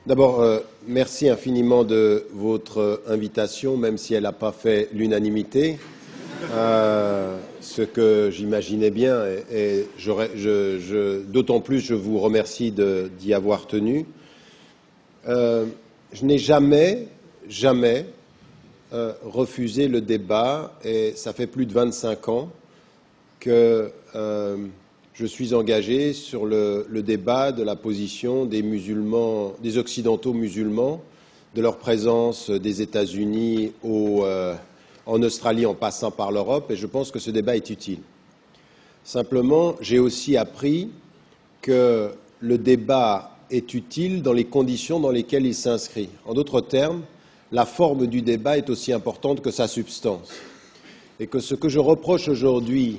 D'abord, merci infiniment de votre invitation, même si elle n'a pas fait l'unanimité, ce que j'imaginais bien, et d'autant plus je vous remercie d'y avoir tenu. Je n'ai jamais refusé le débat, et ça fait plus de 25 ans que je suis engagé sur le débat de la position des musulmans, des occidentaux musulmans, de leur présence des États-Unis en Australie en passant par l'Europe, et je pense que ce débat est utile. Simplement, j'ai aussi appris que le débat est utile dans les conditions dans lesquelles il s'inscrit. En d'autres termes, la forme du débat est aussi importante que sa substance. Et que ce que je reproche aujourd'hui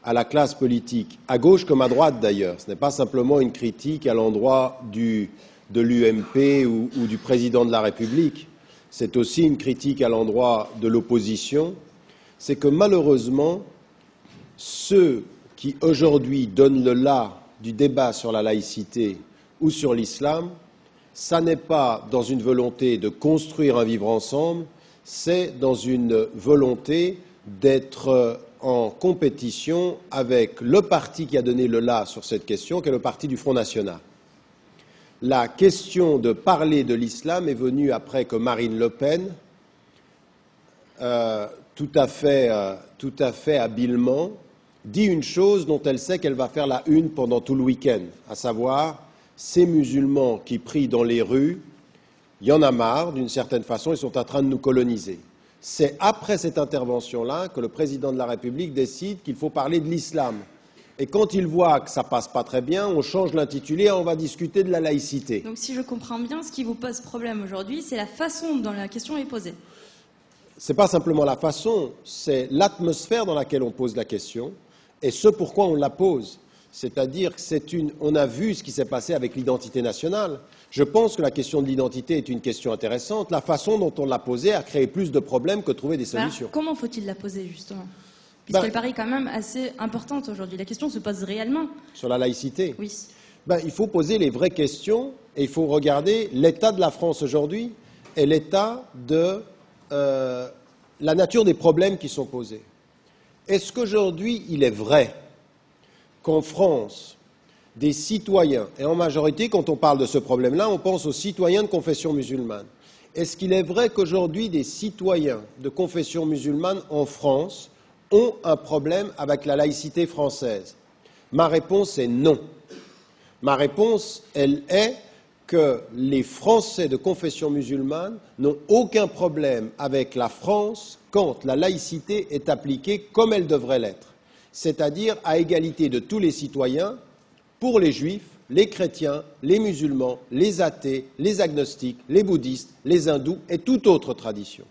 à la classe politique, à gauche comme à droite d'ailleurs, ce n'est pas simplement une critique à l'endroit de l'UMP ou du président de la République, c'est aussi une critique à l'endroit de l'opposition, c'est que malheureusement, ceux qui aujourd'hui donnent le la du débat sur la laïcité ou sur l'islam, ça n'est pas dans une volonté de construire un vivre ensemble, c'est dans une volonté d'être en compétition avec le parti qui a donné le la sur cette question, qui est le parti du Front National. La question de parler de l'islam est venue après que Marine Le Pen, tout à fait habilement, dit une chose dont elle sait qu'elle va faire la une pendant tout le week-end, à savoir ces musulmans qui prient dans les rues, il y en a marre, d'une certaine façon, ils sont en train de nous coloniser. C'est après cette intervention-là que le président de la République décide qu'il faut parler de l'islam. Et quand il voit que ça passe pas très bien, on change l'intitulé et on va discuter de la laïcité. Donc si je comprends bien, ce qui vous pose problème aujourd'hui, c'est la façon dont la question est posée. Ce n'est pas simplement la façon, c'est l'atmosphère dans laquelle on pose la question et ce pourquoi on la pose. C'est-à-dire on a vu ce qui s'est passé avec l'identité nationale. Je pense que la question de l'identité est une question intéressante. La façon dont on l'a posée a créé plus de problèmes que trouvé des solutions. Alors, comment faut-il la poser, justement? Puisqu'elle paraît quand même assez importante aujourd'hui. La question se pose réellement. Sur la laïcité? Oui. Il faut poser les vraies questions et il faut regarder l'état de la France aujourd'hui et l'état de la nature des problèmes qui sont posés. Est-ce qu'aujourd'hui, il est vrai qu'en France, des citoyens, et en majorité, quand on parle de ce problème-là, on pense aux citoyens de confession musulmane. Est-ce qu'il est vrai qu'aujourd'hui, des citoyens de confession musulmane en France ont un problème avec la laïcité française? Ma réponse est non. Ma réponse, elle est que les Français de confession musulmane n'ont aucun problème avec la France quand la laïcité est appliquée comme elle devrait l'être, c'est-à-dire à égalité de tous les citoyens pour les juifs, les chrétiens, les musulmans, les athées, les agnostiques, les bouddhistes, les hindous et toute autre tradition.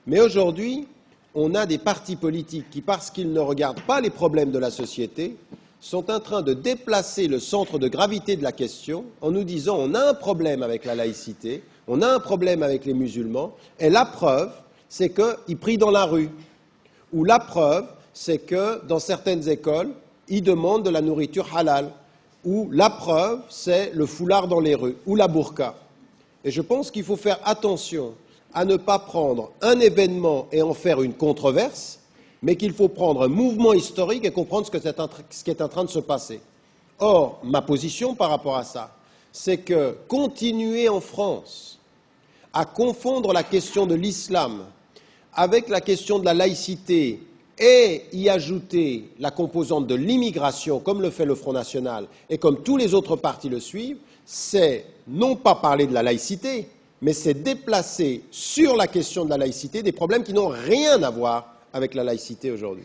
Mais aujourd'hui, on a des partis politiques qui, parce qu'ils ne regardent pas les problèmes de la société, sont en train de déplacer le centre de gravité de la question en nous disant on a un problème avec la laïcité, on a un problème avec les musulmans, et la preuve, c'est qu'ils prient dans la rue. Ou la preuve, c'est que dans certaines écoles, ils demandent de la nourriture halal. Ou la preuve, c'est le foulard dans les rues, ou la burqa. Et je pense qu'il faut faire attention à ne pas prendre un événement et en faire une controverse, mais qu'il faut prendre un mouvement historique et comprendre ce qui est en train de se passer. Or, ma position par rapport à ça, c'est que continuer en France à confondre la question de l'islam avec la question de la laïcité et y ajouter la composante de l'immigration, comme le fait le Front National et comme tous les autres partis le suivent, c'est non pas parler de la laïcité, mais c'est déplacer sur la question de la laïcité des problèmes qui n'ont rien à voir avec la laïcité aujourd'hui.